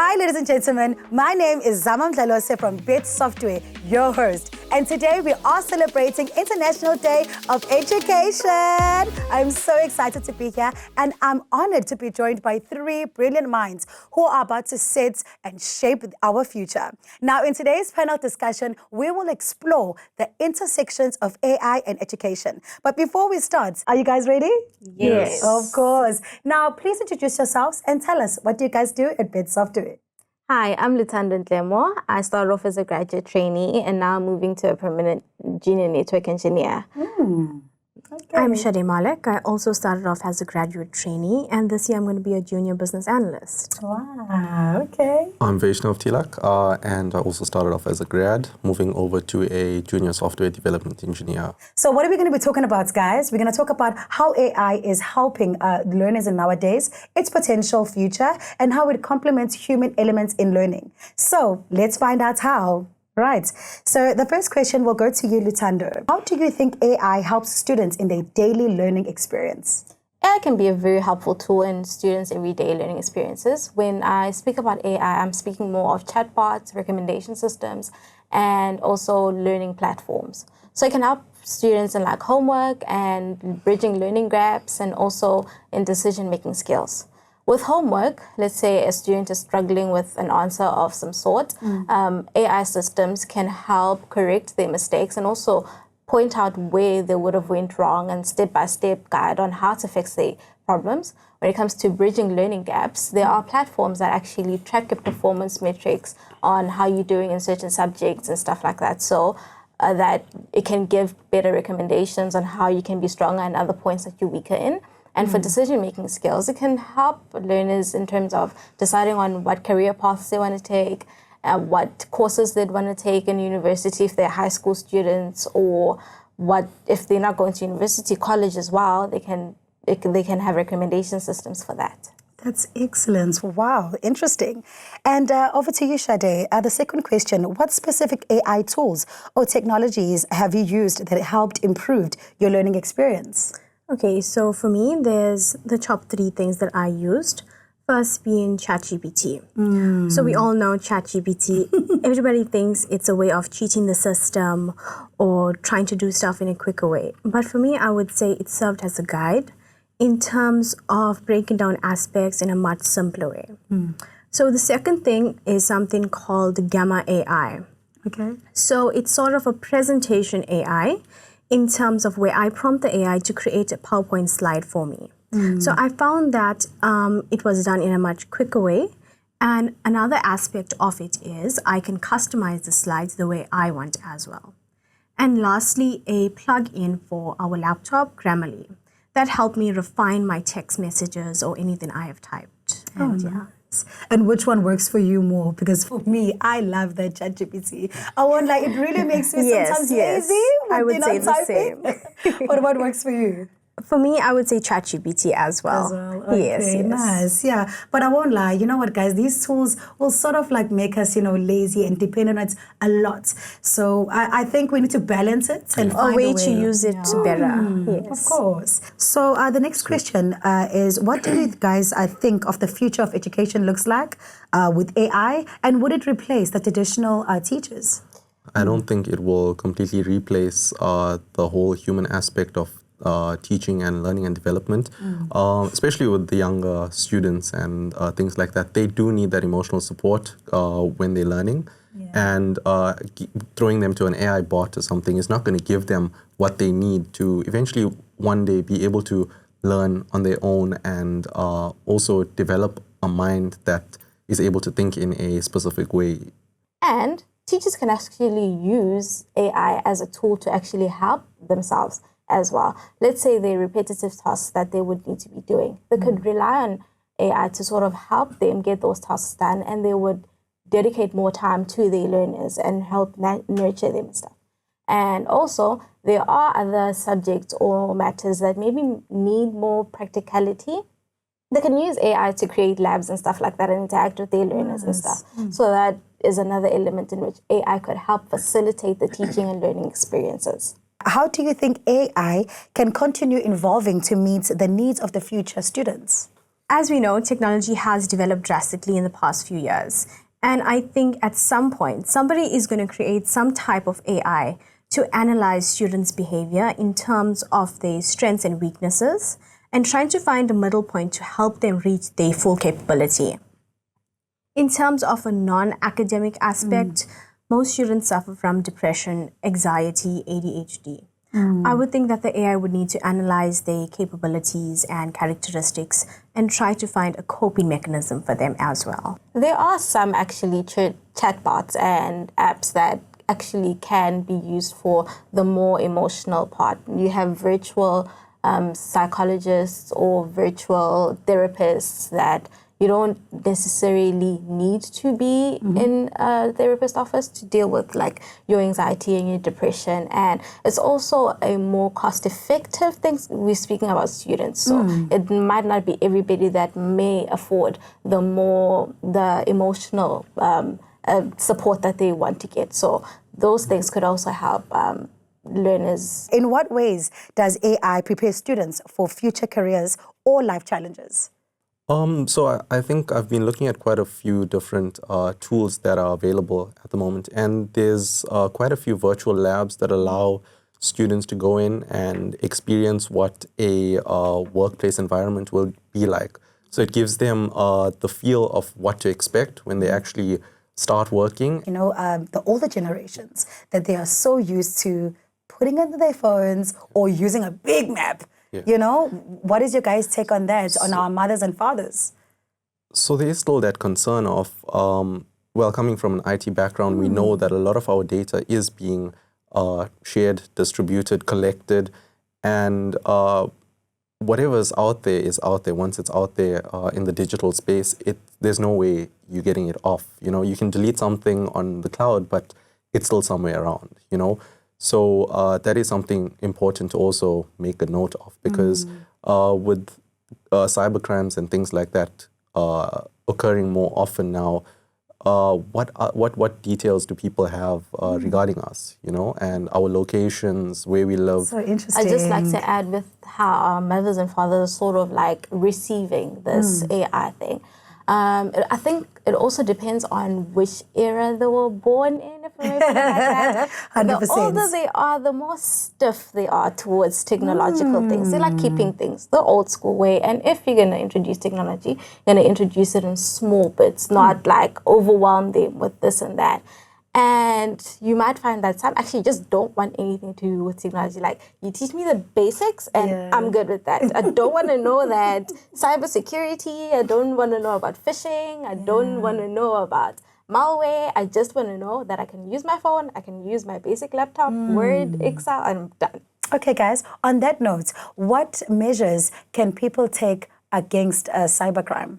Hi, ladies and gentlemen. My name is Zamanyanda Mdlalose from Bit Software, your host. And today we are celebrating International Day of Education. I'm so excited to be here, and I'm honored to be joined by three brilliant minds who are about to set and shape our future. Now, in today's panel discussion, we will explore the intersections of AI and education. But before we start, are you guys ready? Yes. Of course. Now, please introduce yourselves and tell us, what do you guys do at Bit Software? Hi, I'm Luthando Ntlemo. I started off as a graduate trainee and now I'm moving to a permanent junior network engineer. Okay. I'm Sade Malek. I also started off as a graduate trainee, and this year I'm going to be a junior business analyst. Wow, okay. I'm Vaishnav Teeluck, and I also started off as a grad, moving over to a junior software development engineer. So what are we going to be talking about, guys? We're going to talk about how AI is helping learners in nowadays, its potential future, and how it complements human elements in learning. So let's find out how. Right. So the first question will go to you, Luthando. How do you think AI helps students in their daily learning experience? AI can be a very helpful tool in students' everyday learning experiences. When I speak about AI, I'm speaking more of chatbots, recommendation systems, and also learning platforms. So it can help students in like homework and bridging learning gaps and also in decision-making skills. With homework, let's say a student is struggling with an answer of some sort, AI systems can help correct their mistakes and also point out where they would have went wrong and step-by-step guide on how to fix their problems. When it comes to bridging learning gaps, there are platforms that actually track your performance metrics on how you're doing in certain subjects and stuff like that. So that it can give better recommendations on how you can be stronger in other points that you're weaker in. And for decision-making skills, it can help learners in terms of deciding on what career paths they want to take, what courses they'd want to take in university if they're high school students, or what if they're not going to university, college as well. They can have recommendation systems for that. That's excellent. Wow, interesting. And over to you, Sade. The second question, what specific AI tools or technologies have you used that helped improve your learning experience? Okay, so for me, there's the top 3 things that I used. First being ChatGPT. So we all know ChatGPT. Everybody thinks it's a way of cheating the system or trying to do stuff in a quicker way. But for me, I would say it served as a guide in terms of breaking down aspects in a much simpler way. So the second thing is something called Gamma AI. Okay. So it's sort of a presentation AI in terms of where I prompt the AI to create a PowerPoint slide for me. So I found that it was done in a much quicker way. And another aspect of it is I can customize the slides the way I want as well. And lastly, a plug-in for our laptop, Grammarly, that helped me refine my text messages or anything I have typed. And And which one works for you more? Because for me, I love that ChatGPT. I want, like, it really makes me sometimes lazy. I would say the same. But what works for you? For me, I would say ChatGPT as well. Okay, Yes. nice. Yeah. But I won't lie. You know what, guys? These tools will sort of like make us, lazy and depend on it a lot. So I think we need to balance it and find A way to use it better. Yes. Of course. So the next question is, what do you guys think of the future of education looks like with AI, and would it replace the traditional teachers? I don't think it will completely replace the whole human aspect of teaching and learning and development, especially with the younger students and things like that. They do need that emotional support when they're learning, and throwing them to an AI bot or something is not going to give them what they need to eventually one day be able to learn on their own and also develop a mind that is able to think in a specific way. And teachers can actually use AI as a tool to actually help themselves as well. Let's say they're repetitive tasks that they would need to be doing. They could rely on AI to sort of help them get those tasks done, and they would dedicate more time to their learners and help nurture them and stuff. And also, there are other subjects or matters that maybe need more practicality. They can use AI to create labs and stuff like that and interact with their learners and stuff. So that is another element in which AI could help facilitate the teaching and learning experiences. how do you think AI can continue evolving to meet the needs of the future students? As we know, technology has developed drastically in the past few years. And I think at some point, somebody is going to create some type of AI to analyze students' behavior in terms of their strengths and weaknesses and trying to find a middle point to help them reach their full capability. In terms of a non-academic aspect, most students suffer from depression, anxiety, ADHD. I would think that the AI would need to analyze their capabilities and characteristics and try to find a coping mechanism for them as well. There are some actually chatbots and apps that actually can be used for the more emotional part. You have virtual psychologists or virtual therapists that you don't necessarily need to be in a therapist office to deal with like your anxiety and your depression. And it's also a more cost-effective thing. We're speaking about students, so it might not be everybody that may afford the emotional support that they want to get. So those things could also help learners. In what ways does AI prepare students for future careers or life challenges? So I think I've been looking at quite a few different tools that are available at the moment, and there's quite a few virtual labs that allow students to go in and experience what a workplace environment will be like. So it gives them the feel of what to expect when they actually start working. You know, the older generations, that they are so used to putting under their phones or using a big map. Yeah. You know, what is your guys' take on that, on our mothers and fathers? So there is still that concern of, well, coming from an IT background, we know that a lot of our data is being shared, distributed, collected, and whatever's out there is out there. Once it's out there in the digital space, there's no way you're getting it off. You know, you can delete something on the cloud, but it's still somewhere around, you know. So that is something important to also make a note of, because with cybercrimes and things like that occurring more often now, what details do people have regarding us, you know, and our locations, where we live? So interesting. I just like to add with how our mothers and fathers are sort of like receiving this AI thing. I think it also depends on which era they were born in, if I may put it like that. 100%. The older they are, the more stiff they are towards technological things. They like keeping things the old school way. And if you're going to introduce technology, you're going to introduce it in small bits, not like overwhelm them with this and that. And you might find that some actually just don't want anything to do with technology. Like, you teach me the basics and I'm good with that. I don't want to know that cybersecurity. I don't want to know about phishing. I don't want to know about malware. I just want to know that I can use my phone. I can use my basic laptop, Word, Excel, and I'm done. Okay, guys, on that note, what measures can people take against cybercrime?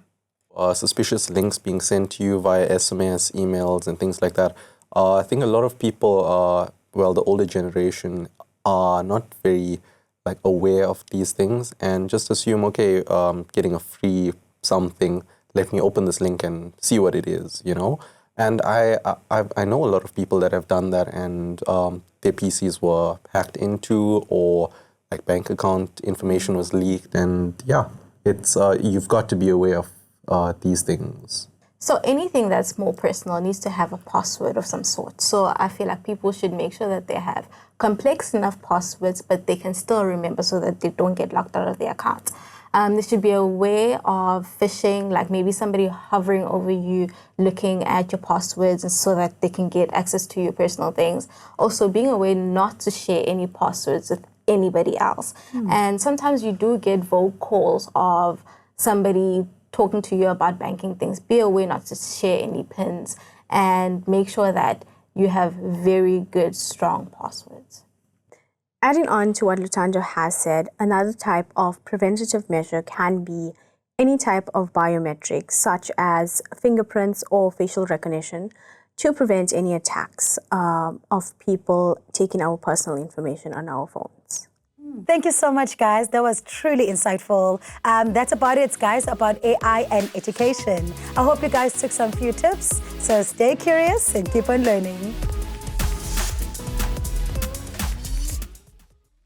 Suspicious links being sent to you via SMS, emails, and things like that. I think a lot of people, well, the older generation, are not very aware of these things and just assume, okay, getting a free something, let me open this link and see what it is, you know. And I know a lot of people that have done that, and their PCs were hacked into, or bank account information was leaked, and yeah, it's you've got to be aware of these things. So anything that's more personal needs to have a password of some sort. So I feel like people should make sure that they have complex enough passwords, but they can still remember, so that they don't get locked out of their account. They should be aware of phishing, like maybe somebody hovering over you, looking at your passwords, and so that they can get access to your personal things. Also being aware not to share any passwords with anybody else. And sometimes you do get vogue calls of somebody talking to you about banking things. Be aware not to share any PINs, and make sure that you have very good, strong passwords. Adding on to what Luthando has said, another type of preventative measure can be any type of biometrics, such as fingerprints or facial recognition, to prevent any attacks of people taking our personal information on our phones. Thank you so much, guys. That was truly insightful. That's about it, guys, about AI and education. I hope you guys took some few tips. So stay curious and keep on learning.